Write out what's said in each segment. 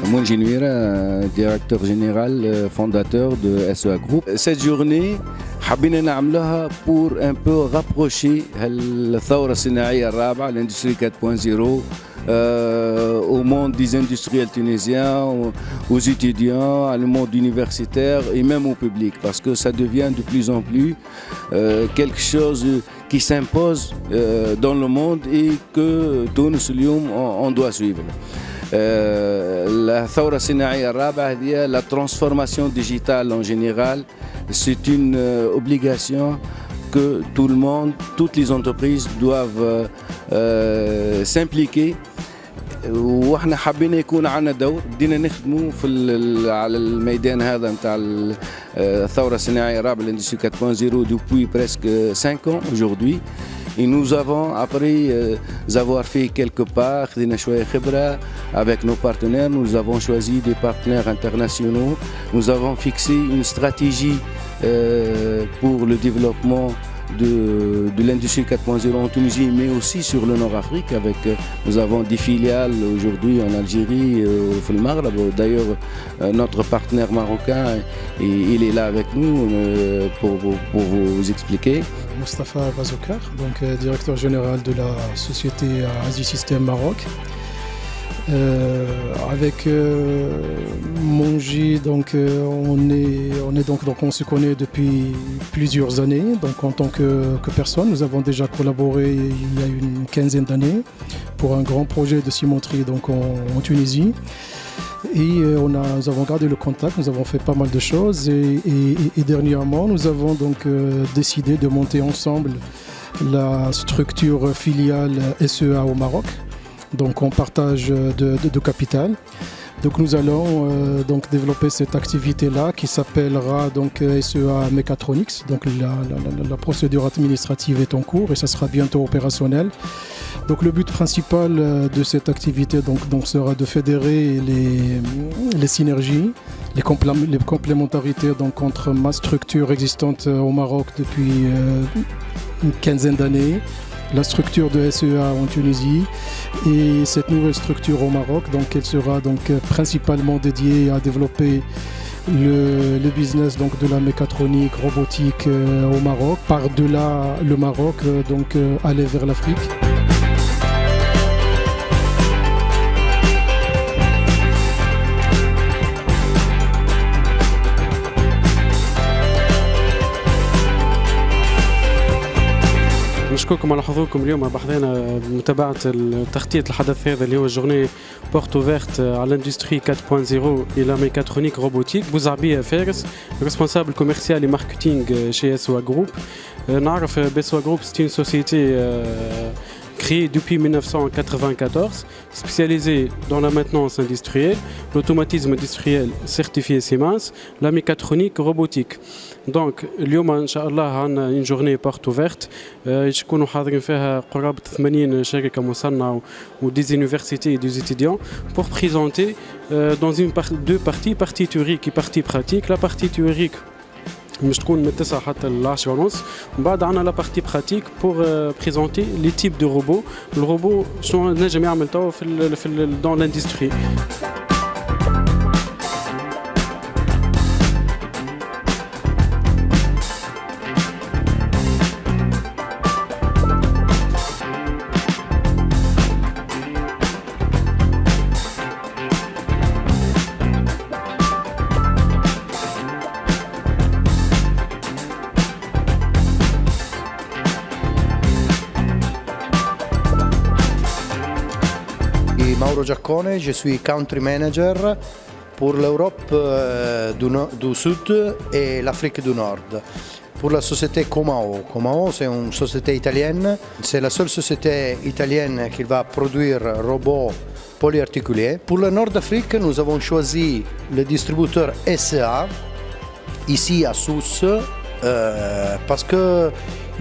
Mounji Nuira, directeur général, fondateur de SEA Group. Cette journée, حبينا نعملها pour un peu rapprocher الثورة الصناعية الرابعة, l'industrie 4.0, au monde des industriels tunisiens, aux étudiants, au monde universitaire et même au public, parce que ça devient de plus en plus quelque chose qui s'impose dans le monde et que Tunis اليوم on doit suivre. الثورة الصناعية الرابعة هي la transformation digitale en général. C'est une obligation que tout le monde, toutes les entreprises doivent s'impliquer. واحنا حابين يكون عندنا دور بدينا نخدموا على الميدان هذا نتاع الثوره الصناعيه الرابعه l'industrie 4.0 depuis presque 5 ans aujourd'hui. Et nous avons, après avoir fait quelques pas, avec nos partenaires, nous avons choisi des partenaires internationaux. Nous avons fixé une stratégie pour le développement de l'industrie 4.0 en Tunisie, mais aussi sur le Nord-Afrique. Nous avons des filiales aujourd'hui en Algérie, au Maghreb. D'ailleurs, notre partenaire marocain, il est là avec nous pour vous expliquer. Moustapha Bazoukar, donc directeur général de la société Asie System Maroc. Avec Mounji, donc on se connaît depuis plusieurs années. Donc en tant que personne, nous avons déjà collaboré il y a une quinzaine d'années pour un grand projet de cimenterie donc en Tunisie. Et nous avons gardé le contact, nous avons fait pas mal de choses et dernièrement nous avons donc décidé de monter ensemble la structure filiale SEA au Maroc. Donc on partage de capital. Donc nous allons donc développer cette activité-là qui s'appellera donc SEA Mechatronics. Donc la procédure administrative est en cours et ça sera bientôt opérationnel. Donc le but principal de cette activité donc sera de fédérer les synergies, les complémentarités donc entre ma structure existante au Maroc depuis une quinzaine d'années, la structure de SEA en Tunisie et cette nouvelle structure au Maroc. Donc elle sera donc principalement dédiée à développer le business donc de la mécatronique robotique au Maroc. Par-delà le Maroc, donc aller vers l'Afrique. نشكركم على حضوركم اليوم بحضرنا بمتابعة تغطية الحدث هذا اللي هو جورني بورت اوفيرت على الاندستري 4.0 إلى ميكاترونيك روبوتيك. بوزعبية فارس ريسبونسابل كوميرسيال ماركتينغ chez SEA Group. نعرف SEA Group c'est une société créée depuis 1994, spécialisée dans la maintenance industrielle, l'automatisme industriel certifié Siemens, la mécatronique robotique. Donc اليوم ان شاء الله عندنا une journée porte ouverte يكونوا حاضرين فيها قرابه 80 شركه مصنعه وديز universités et des étudiants pour présenter dans deux partie théorique et partie pratique. La partie théorique مش تكون من 9 حتى ل 10 ونص. ومن بعد عندنا لا بارتي براتيك بور بريزونتي لي تيب دو روبو. الروبو شنو نجم يعمل توا في دون لاندستري. Mauro Giaccone, je suis country manager pour l'Europe du Sud et l'Afrique du Nord. Pour la société Comao. Comao, c'est une société italienne. C'est la seule société italienne qui va produire robots polyarticulés. Pour le Nord d'Afrique, nous avons choisi le distributeur SEA, ici à Sousse, parce que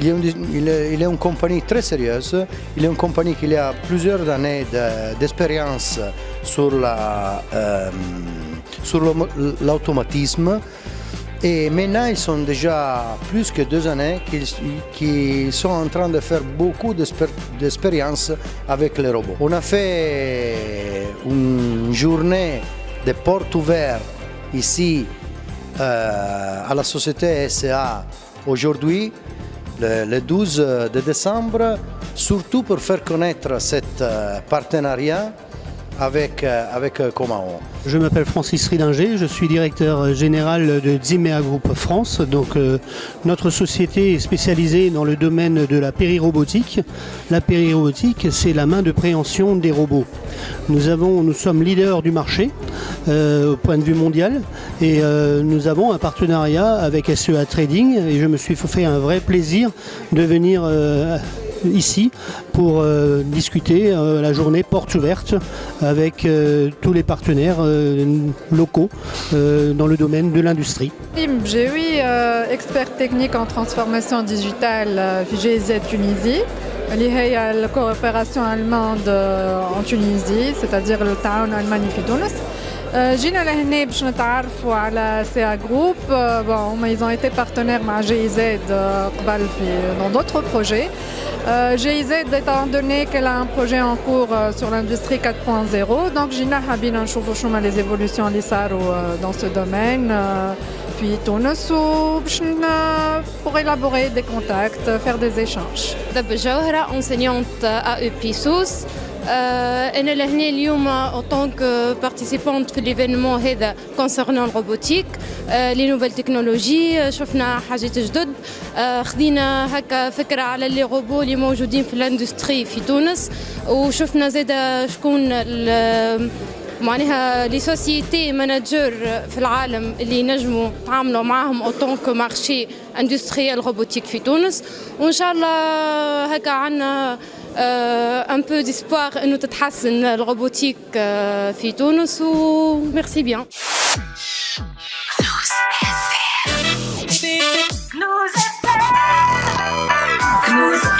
il est une compagnie très sérieuse. Il est une compagnie qui a plusieurs années d'expérience sur l'automatisme. Et maintenant, ils sont déjà plus que 2 années qu'ils sont en train de faire beaucoup d'expérience avec les robots. On a fait une journée des portes ouvertes ici à la société SA aujourd'hui, le 12 de décembre, surtout pour faire connaître ce partenariat avec Comao. Je m'appelle Francis Ridinger, je suis directeur général de Zimea Group France. Donc, notre société est spécialisée dans le domaine de la périrobotique. La périrobotique, c'est la main de préhension des robots. Nous sommes leaders du marché au point de vue mondial et nous avons un partenariat avec SEA Trading et je me suis fait un vrai plaisir de venir ici pour discuter la journée portes ouvertes avec tous les partenaires locaux dans le domaine de l'industrie. J'ai expert technique en transformation digitale GIZ Tunisie. اللي هي الكوopération allemande en Tunisie, c'est-à-dire le تعاون الألماني في تونس. جينا لهنا باش نتعرفوا على CA Group. Ils ont été partenaires مع GIZ قبل dans d'autres projets. GIZ étant donné qu'elle a un projet en cours sur l'industrie 4.0, donc جينا حابين نشوفوا شنو هما les évolutions اللي صاروا dans ce domaine. Puis Tunis pour élaborer des contacts, faire des échanges. دب الجوهرة enseignante à EPSOS. أنا لهنا اليوم en tant que participante في l'événement هذا concernant le robotique, les nouvelles technologies. شفنا حاجات جدد، خدينا هكا فكرة على لي روبو اللي موجودين في الاندستري في تونس، وشفنا زادا شكون معناها لي سوسيتي ماناجر في العالم اللي ينجموا يتعاملوا معاهم او طونك مارشي اندستريال روبوتيك في تونس، وان شاء الله هكا عندنا ان بو ديسبوار انه تتحسن الروبوتيك في تونس. وميرسي بيان. Close.